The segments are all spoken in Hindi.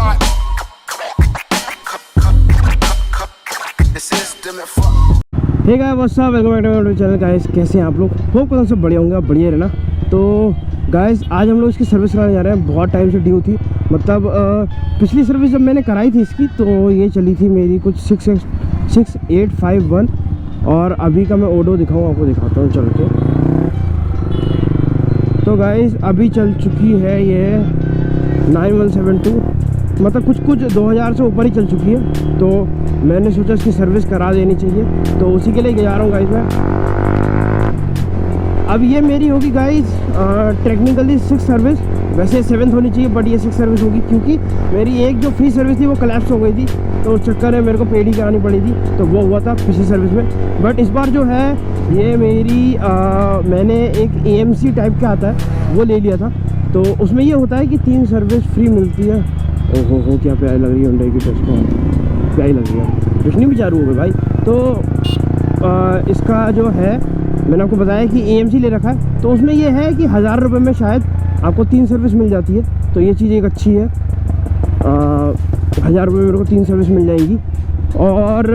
hot. This is the fuck. Hey guys what's up, welcome back to my channel. Guys कैसे हैं आप लोग? होप कि सब बढ़िया होंगे, आप बढ़िया रहना। तो गाइस आज हम लोग इसकी सर्विस कराने जा रहे हैं। बहुत टाइम से ड्यू थी, मतलब पिछली सर्विस जब मैंने कराई थी इसकी तो ये चली थी मेरी कुछ 6851 और अभी का मैं ऑडो दिखाऊँ आपको, दिखाता हूँ चल के। तो गाइस अभी चल चुकी है ये 9172, मतलब कुछ 2000 से ऊपर ही चल चुकी है। तो मैंने सोचा इसकी सर्विस करा देनी चाहिए, तो उसी के लिए जा रहा हूँ गाइस मैं। अब ये मेरी होगी गाइस टेक्निकली 6th सर्विस, वैसे 7th होनी चाहिए बट ये 6th सर्विस होगी, क्योंकि मेरी एक जो फ्री सर्विस थी वो कोलैप्स हो गई थी, तो उस चक्कर में मेरे को पेड ही करानी पड़ी थी। तो वो हुआ था पिछली सर्विस में। बट इस बार जो है ये मेरी मैंने एक AMC टाइप का आता है वो ले लिया था। तो उसमें ये होता है कि 3 सर्विस फ्री मिलती है। ओहो क्या प्यारी लग रही है हुंडई की टेस्को, प्यारी लग रही है, रोशनी भी चालू हो गई भाई। तो इसका जो है मैंने आपको बताया कि AMC ले रखा है, तो उसमें ये है कि 1000 रुपये में शायद आपको 3 सर्विस मिल जाती है। तो ये चीज़ एक अच्छी है, 1000 रुपये में मेरे को 3 सर्विस मिल जाएंगी। और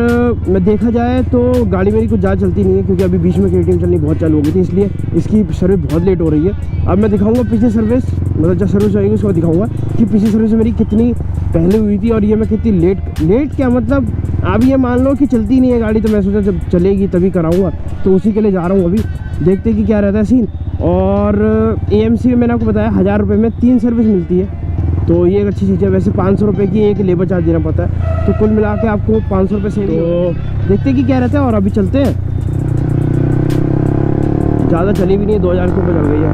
मैं देखा जाए तो गाड़ी मेरी कुछ ज़्यादा चलती नहीं है, क्योंकि अभी बीच में KTM चलनी बहुत चालू हो गई थी, इसलिए इसकी सर्विस बहुत लेट हो रही है। अब मैं दिखाऊंगा पिछली सर्विस, मतलब जब सर्विस होएगी उसको दिखाऊंगा कि पिछली सर्विस मेरी कितनी पहले हुई थी और ये मैं कितनी लेट क्या मतलब अब ये मान लो कि चलती नहीं है गाड़ी, तो मैं सोचा जब चलेगी तभी कराऊंगा, तो उसी के लिए जा रहा हूँ। अभी देखते कि क्या रहता है सीन। और AMC में मैंने आपको बताया 1000 रुपये में 3 सर्विस मिलती है, तो ये एक अच्छी चीज़ है। वैसे 500 रुपये की एक लेबर चार्ज देना पड़ता है, तो कुल मिला के आपको 500 रुपये सेव। तो देखते कि क्या रहता है और अभी चलते हैं। ज़्यादा चली भी नहीं, 2000 के ऊपर चल गई है।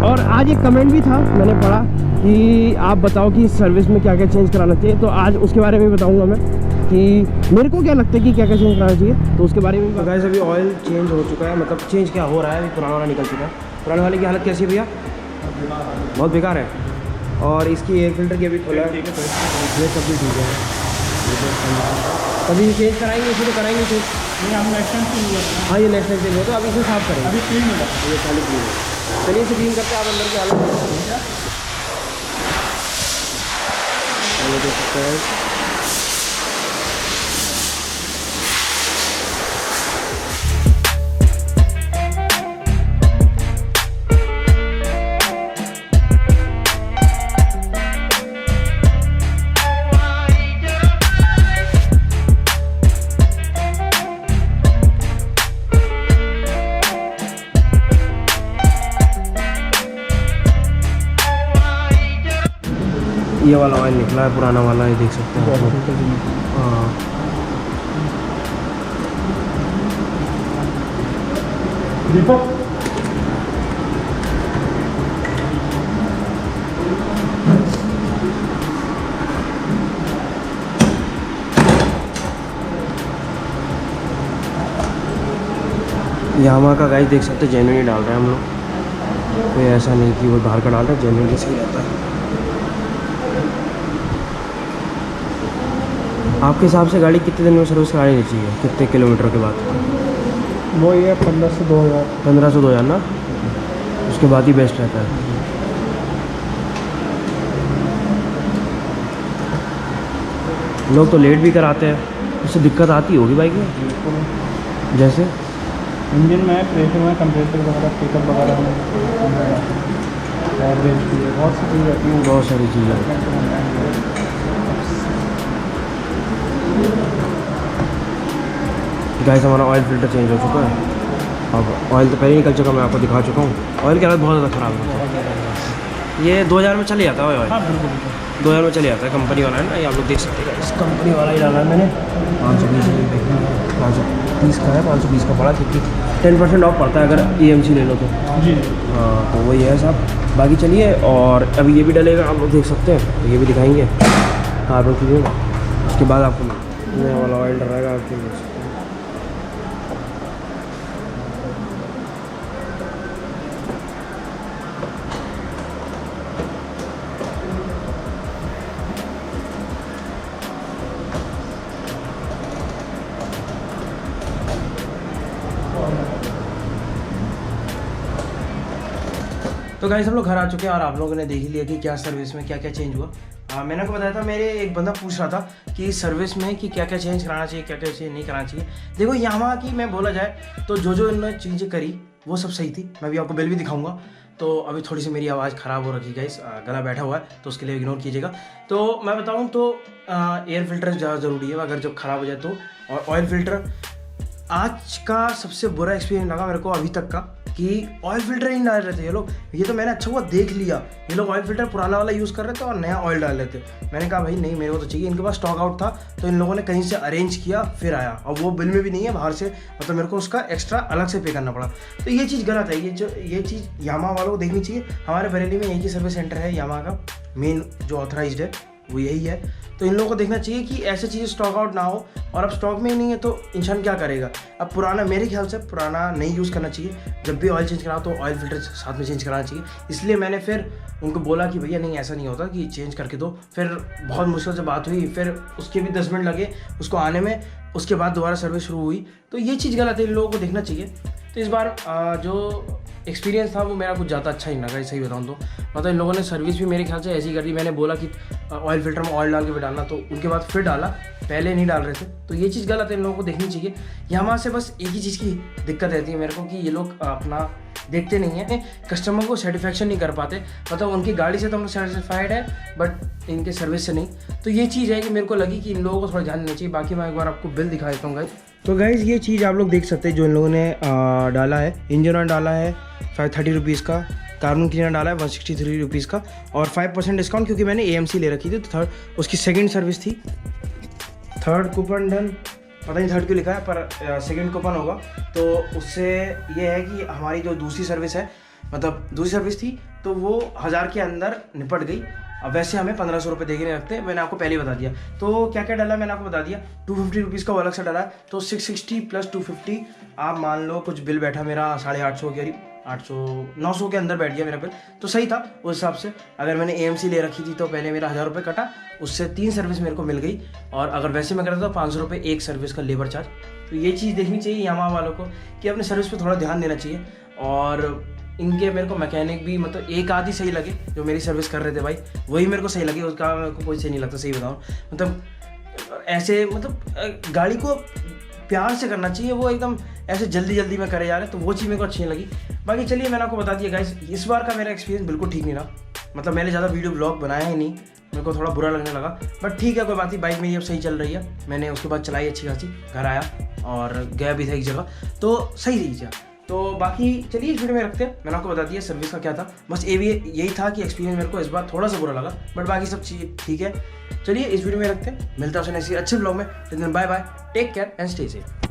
और आज एक कमेंट भी था मैंने पढ़ा कि आप बताओ कि इस सर्विस में क्या क्या चेंज कराना चाहिए, तो आज उसके बारे में बताऊंगा मैं कि मेरे को क्या लगता है कि क्या क्या चेंज कराना चाहिए, तो उसके बारे में। गाइस अभी ऑयल चेंज हो चुका है, मतलब चेंज क्या हो रहा है, अभी पुराना वाला निकल चुका है। पुराने वाले की हालत कैसी है भैया? बहुत बेकार है। और इसकी एयर फिल्टर की अभी खोला है, ये सब भी ठीक है। अभी चेंज कराएंगे, इसे तो कराएंगे चेंज। हम नेक्स्ट टाइम से हाँ ये नेक्स्ट टाइम चेंज हो, तो अभी इसे साफ करेंगे। अभी क्लीन मिला, ये खाली क्लीन है। चलिए इसे क्लीन करते हैं, आप अंदर के हालत देख सकते हैं। ये वाला ऑयल निकला है, पुराना वाला, ये देख सकते हैं आप लोग। हाँ दीपक यामा का गाइस देख सकते हैं, जेन्युइन ही डाल रहे हैं हम लोग, कोई ऐसा नहीं कि वो बाहर का डाल रहा है, जेन्युइन सही रहता है। आपके हिसाब से गाड़ी कितने दिन में सर्विस करानी चाहिए, कितने किलोमीटर के बाद? वो ये 15 से 2000। 15 से 2000 ना, उसके बाद ही बेस्ट रहता है। लोग तो लेट भी कराते हैं, उससे दिक्कत आती होगी बाइक में, जैसे इंजन में, प्रेशर में, कंप्रेसर वगैरह, पिकअप वगैरह में, एवरेज भी है, बहुत सी चीज़ें रहती हैं। बहुत सारी चीज़ें। गाइस हमारा ऑयल फिल्टर चेंज हो चुका है। अब ऑयल तो पहले ही निकल चुका, मैं आपको दिखा चुका हूँ। ऑयल की हालत बहुत ज़्यादा ख़राब है, ये 2000 में चले जाता है ऑयल। हाँ बिल्कुल 2000 में चले जाता है, कंपनी वाला है ना, ये आप लोग देख सकते हैं। इस कंपनी वाला ही डाला है मैंने, 520 का है, 520 का पड़ा, क्योंकि 10% ऑफ पड़ता है अगर AMC ले लो तो। जी। हाँ तो वही है साहब। बाकी चलिए, और अभी ये भी डलेगा, आप लोग देख सकते हैं, तो ये भी दिखाएंगे कार्बन क्लीन। उसके बाद आपको नया वाला ऑयल डलेगा आपके लिए। तो गाइस हम लोग घर आ चुके हैं और आप लोगों ने देख ही लिया कि क्या सर्विस में क्या क्या चेंज हुआ। मैंने आपको बताया था, मेरे एक बंदा पूछ रहा था कि सर्विस में कि क्या क्या चेंज कराना चाहिए, क्या क्या चेंज नहीं कराना चाहिए। देखो यामाहा की मैं बोला जाए तो जो इन्होंने चीज़ें करी वो सब सही थी। मैं भी आपको बिल भी दिखाऊंगा। तो अभी थोड़ी सी मेरी आवाज़ ख़राब हो रखी है गाइस, गला बैठा हुआ है तो उसके लिए इग्नोर कीजिएगा। तो मैं बताऊँ तो एयर फिल्टर ज़्यादा ज़रूरी है अगर जब ख़राब हो जाए तो। और ऑयल फिल्टर आज का सबसे बुरा एक्सपीरियंस लगा मेरे को अभी तक का कि ऑयल फिल्टर ही डाल रहे थे ये लोग। ये तो मैंने अच्छा हुआ देख लिया, ये लोग ऑयल फिल्टर पुराना वाला यूज़ कर रहे थे और नया ऑयल डाल रहे थे। मैंने कहा भाई नहीं, मेरे को तो चाहिए। इनके पास स्टॉक आउट था तो इन लोगों ने कहीं से अरेंज किया फिर आया, और वो बिल में भी नहीं है बाहर से, मतलब मेरे को उसका एक्स्ट्रा अलग से पे करना पड़ा। तो ये चीज़ गलत है। ये चीज़ यामाहा वालों को देखनी चाहिए। हमारे बरेली में एक ही सर्विस सेंटर है यामाहा का, मेन जो ऑथराइज्ड है वो यही है। तो इन लोगों को देखना चाहिए कि ऐसी चीज़ें स्टॉक आउट ना हो, और अब स्टॉक में ही नहीं है तो इंसान क्या करेगा। अब पुराना, मेरे ख्याल से पुराना नहीं यूज़ करना चाहिए। जब भी ऑयल चेंज कराओ तो ऑयल फिल्टर साथ में चेंज कराना चाहिए। इसलिए मैंने फिर उनको बोला कि भैया नहीं ऐसा नहीं होता कि चेंज करके दो। फिर बहुत मुश्किल से बात हुई, फिर उसके भी 10 मिनट लगे उसको आने में, उसके बाद दोबारा सर्विस शुरू हुई। तो ये चीज़ गलत है, इन लोगों को देखना चाहिए। तो इस बार जो एक्सपीरियंस था वो मेरा कुछ ज़्यादा अच्छा ही लगा, सही बताऊँ तो। मतलब इन लोगों ने सर्विस भी मेरे ख्याल से ऐसी कर दी। मैंने बोला कि ऑयल फिल्टर में ऑयल डाल के भी डालना, तो उनके बाद फिर डाला, पहले नहीं डाल रहे थे। तो ये चीज़ गलत है, इन लोगों को देखनी चाहिए। यहाँ से बस एक ही चीज़ की दिक्कत रहती है मेरे को कि ये लोग अपना देखते नहीं है, कस्टमर को सेटिस्फेक्शन नहीं कर पाते। मतलब उनकी गाड़ी से तो हम लोग सेटिस्फाइड है बट इनके सर्विस से नहीं। तो ये चीज़ है कि मेरे को लगी कि इन लोगों को थोड़ा ध्यान देना चाहिए। बाकी मैं एक बार आपको बिल दिखा देता हूँ गाइस। तो गाइस ये चीज़ आप लोग देख सकते हैं जो इन लोगों ने डाला है। इंजन ऑयल डाला है 530 रुपीज़ का, कार्बन क्लीनर डाला है 163 रुपीज़ का, और 5% डिस्काउंट क्योंकि मैंने AMC ले रखी थी। तो थर्ड उसकी सेकंड सर्विस थी, थर्ड कूपन डन, पता नहीं थर्ड क्यों लिखा है पर सेकंड कूपन होगा। तो उससे ये है कि हमारी जो दूसरी सर्विस है, मतलब दूसरी सर्विस थी तो वो 1000 के अंदर निपट गई। अब वैसे हमें 1500 रुपये देने लगते, मैंने आपको पहले ही बता दिया। तो क्या क्या डाला मैंने आपको बता दिया। 250 रुपीज़ का वो अलग से डाला है, तो 660 + 250 आप मान लो कुछ बिल बैठा मेरा 850 के करीब, 800-900 के अंदर बैठ गया मेरा बिल। तो सही था उस हिसाब से। अगर मैंने AMC ले रखी थी तो पहले मेरा 1000 रुपये कटा, उससे 3 सर्विस मेरे को मिल गई। और अगर वैसे मैं करता तो 500 रुपये एक सर्विस का लेबर चार्ज। तो ये चीज़ देखनी चाहिए यामाहा वालों को कि अपने सर्विस पे थोड़ा ध्यान देना चाहिए। और इनके मेरे को मैकेनिक भी मतलब एक आधी सही लगे जो मेरी सर्विस कर रहे थे भाई, वही मेरे को सही लगे। उसका मेरे को कोई सही नहीं लगता, सही बताऊँ। मतलब ऐसे मतलब गाड़ी को प्यार से करना चाहिए, वो एकदम ऐसे जल्दी में करे जा रहे, तो वो चीज़ मेरे को अच्छी नहीं लगी। बाकी चलिए मैंने आपको बता दिया गाइस, इस बार का मेरा एक्सपीरियंस बिल्कुल ठीक नहीं रहा। मतलब मैंने ज़्यादा वीडियो ब्लॉग बनाया ही नहीं, मेरे को थोड़ा बुरा लगने लगा। बट ठीक है, कोई बात नहीं। बाइक मेरी अब सही चल रही है। मैंने उसके बाद चलाई अच्छी खासी, घर आया और गया भी था एक जगह, तो सही रही चीज़। तो बाकी चलिए इस वीडियो में रखते हैं। मैंने आपको बता दिया सर्विस का क्या था, बस यही था कि एक्सपीरियंस मेरे को इस बार थोड़ा सा बुरा लगा, बट बाकी सब चीज़ ठीक है। चलिए इस वीडियो में रखते हैं, मिलता है उसने ऐसे अच्छे ब्लॉग में। Bye bye, take care and stay safe.